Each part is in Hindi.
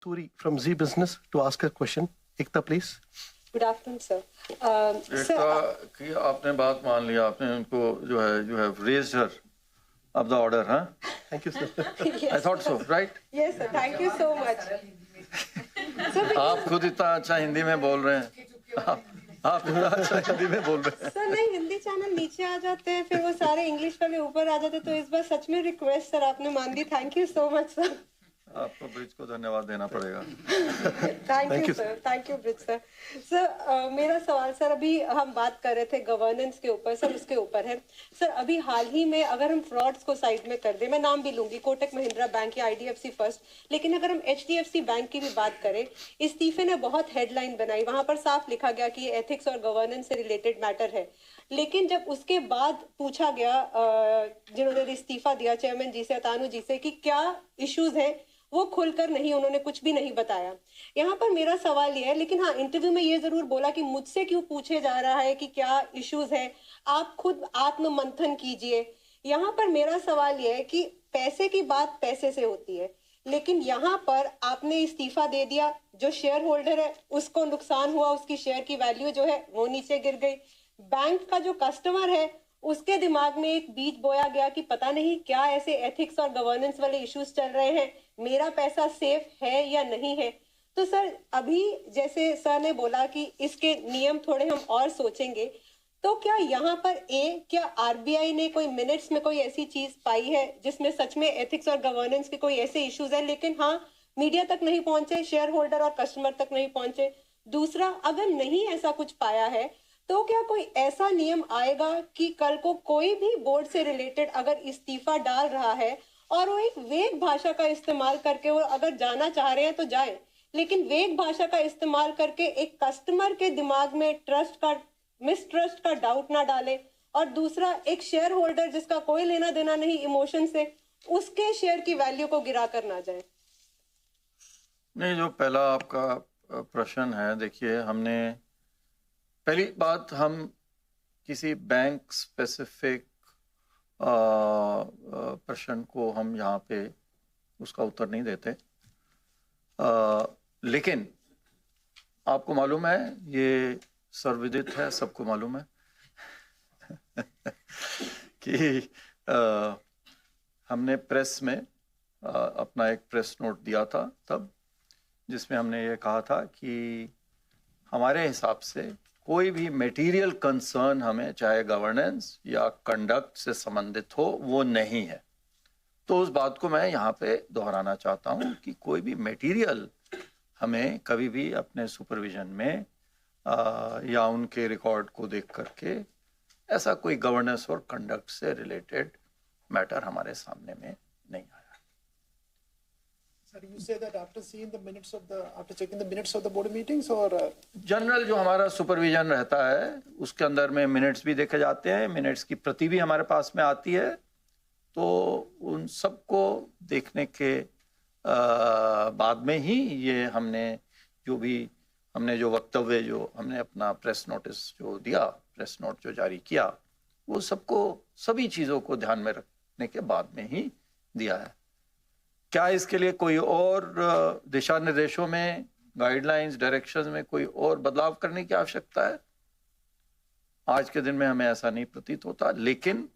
Turi from Z Business to ask a question. Ekta, please. Good afternoon, sir. एकता की आपने बात मान लिया, आपने उनको जो है you have raised her up the order, हाँ? Thank you, sir. Yes, I thought so, right? yes, sir. Thank you so much. Sir, आप खुद इतना अच्छा हिंदी में बोल रहे हैं, आप इतना अच्छा हिंदी में बोल रहे हैं. सर नहीं, हिंदी चैनल नीचे आ जाते हैं, फिर वो सारे इंग्लिश वाले ऊपर आ जाते हैं, तो इस बार सच में रिक्वेस्ट सर आपने मान दी. Thank you so much sir. आपको ब्रिज को धन्यवाद देना पड़ेगा. Thank you sir. Thank you Brij sir. Sir मेरा सवाल सर, अभी हम बात कर रहे थे गवर्नेंस के ऊपर सर, उसके ऊपर है सर. अभी हाल ही में अगर हम फ्रॉड्स को साइड में कर दें, मैं नाम भी लूंगी, कोटक महिंद्रा बैंक या आईडीएफसी फर्स्ट, लेकिन अगर हम एचडीएफसी बैंक की भी बात करें, इस्तीफे ने बहुत हेडलाइन बनाई. वहां पर साफ लिखा गया कि ये एथिक्स और गवर्नेंस से रिलेटेड मैटर है. लेकिन जब उसके बाद पूछा गया जिन्होंने इस्तीफा दिया चेयरमैन जी से, तानू जी से, कि क्या इश्यूज हैं, वो खुलकर नहीं, उन्होंने कुछ भी नहीं बताया. यहाँ पर मेरा सवाल ये है, लेकिन हाँ इंटरव्यू में ये जरूर बोला कि मुझसे क्यों पूछे जा रहा है कि क्या इश्यूज है, आप खुद आत्म मंथन कीजिए. यहाँ पर मेरा सवाल ये है कि पैसे की बात पैसे से होती है, लेकिन यहाँ पर आपने इस्तीफा दे दिया, जो शेयर होल्डर है उसको नुकसान हुआ, उसकी शेयर की वैल्यू जो है वो नीचे गिर गई. बैंक का जो कस्टमर है उसके दिमाग में एक बीज बोया गया कि पता नहीं क्या ऐसे एथिक्स और गवर्नेंस वाले इश्यूज चल रहे हैं, मेरा पैसा सेफ है या नहीं है. तो सर अभी जैसे सर ने बोला कि इसके नियम थोड़े हम और सोचेंगे, तो क्या यहाँ पर क्या आरबीआई ने कोई मिनट्स में कोई ऐसी चीज पाई है जिसमें सच में एथिक्स और गवर्नेंस के कोई ऐसे इश्यूज है, लेकिन हाँ मीडिया तक नहीं पहुंचे, शेयर होल्डर और कस्टमर तक नहीं पहुंचे. दूसरा, अगर नहीं ऐसा कुछ पाया है तो क्या कोई ऐसा नियम आएगा कि कल को कोई भी बोर्ड से रिलेटेड अगर इस्तीफा डाल रहा है और वो एक वेग भाषा का इस्तेमाल करके वो अगर जाना चाह रहे हैं तो जाए, लेकिन वेग भाषा का इस्तेमाल करके एक कस्टमर के दिमाग में मिसट्रस्ट का डाउट ना डाले, और दूसरा एक शेयर होल्डर जिसका कोई लेना देना नहीं इमोशन से, उसके शेयर की वैल्यू को गिरा कर ना जाए. नहीं, जो पहला आपका प्रश्न है, देखिए, हमने पहली बात, हम किसी बैंक स्पेसिफिक प्रश्न को हम यहाँ पे उसका उत्तर नहीं देते. लेकिन आपको मालूम है, ये सर्वविदित है, सबको मालूम है कि हमने प्रेस में अपना एक प्रेस नोट दिया था तब, जिसमें हमने ये कहा था कि हमारे हिसाब से कोई भी मटेरियल कंसर्न हमें, चाहे गवर्नेंस या कंडक्ट से संबंधित हो, वो नहीं है. तो उस बात को मैं यहाँ पे दोहराना चाहता हूँ कि कोई भी मटेरियल हमें कभी भी अपने सुपरविजन में या उनके रिकॉर्ड को देख करके ऐसा कोई गवर्नेंस और कंडक्ट से रिलेटेड मैटर हमारे सामने में नहीं आया. Sir, you say that after checking the minutes of the board meetings, or general जो हमारा सुपरविजन रहता है उसके अंदर में मिनट्स भी देखे जाते हैं, मिनट्स की प्रति भी हमारे पास में आती है. तो उन सबको देखने के बाद में ही ये हमने जो वक्तव्य, जो हमने अपना प्रेस नोटिस जो दिया, प्रेस नोट जो जारी किया, वो सभी चीज़ों को ध्यान में रखने के बाद में ही दिया है. क्या इसके लिए कोई और दिशा निर्देशों में, गाइडलाइंस, डायरेक्शंस में कोई और बदलाव करने की आवश्यकता है? आज के दिन में हमें ऐसा नहीं प्रतीत होता. लेकिन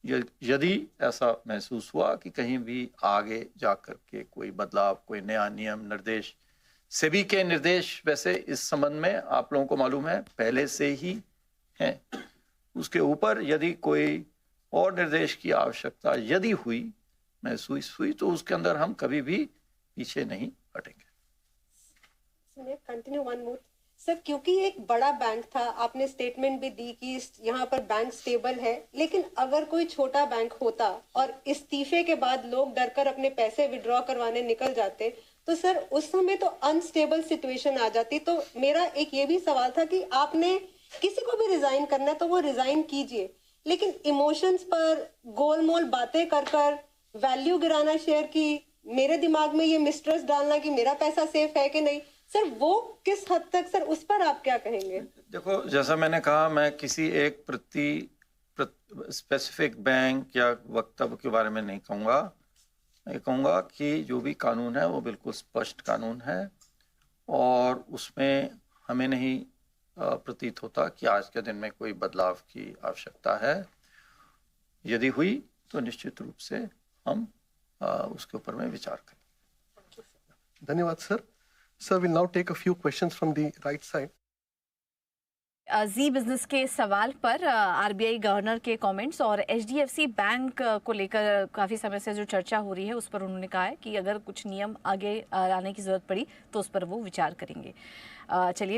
यदि ऐसा महसूस हुआ कि कहीं भी आगे जाकर के कोई बदलाव, कोई नया नियम, निर्देश, सेबी के निर्देश वैसे इस संबंध में आप लोगों को मालूम है पहले से ही हैं, उसके ऊपर यदि कोई और निर्देश की आवश्यकता यदि महसूस हुई तो उसके अंदर हम कभी भी पीछे नहीं हटेंगे. कंटिन्यू वन मोर सर, क्योंकि एक बड़ा बैंक था, आपने स्टेटमेंट भी दी कि यहाँ पर बैंक स्टेबल है, लेकिन अगर कोई छोटा बैंक होता और इस्तीफे के बाद लोग डरकर अपने पैसे विड्रॉ करवाने निकल जाते, तो सर उस समय तो अनस्टेबल सिचुएशन आ जाती. तो मेरा एक ये भी सवाल था कि आपने किसी को भी रिजाइन करना है तो वो रिजाइन कीजिए, लेकिन इमोशंस पर गोलमोल बातें कर वैल्यू गिराना शेयर की, मेरे दिमाग में ये मिसट्रस्ट डालना कि मेरा पैसा सेफ है कि नहीं, सर वो किस हद तक, सर उस पर आप क्या कहेंगे? देखो, जैसा मैंने कहा, मैं किसी एक स्पेसिफिक बैंक या वक्तव्य के बारे में नहीं कहूँगा. मैं कहूँगा कि जो भी कानून है वो बिल्कुल स्पष्ट कानून है और उसमें हमें नहीं प्रतीत होता कि आज के दिन में कोई बदलाव की आवश्यकता है। यदि हुई तो निश्चित रूप से हम उसके ऊपर में विचार करें। धन्यवाद sir. Sir, we'll now take a few questions from the right side. Zee business के सवाल पर आरबीआई गवर्नर के कमेंट्स और एचडीएफसी बैंक को लेकर काफ़ी समय से जो चर्चा हो रही है उस पर उन्होंने कहा है कि अगर कुछ नियम आगे लाने की ज़रूरत पड़ी तो उस पर वो विचार करेंगे। चलिए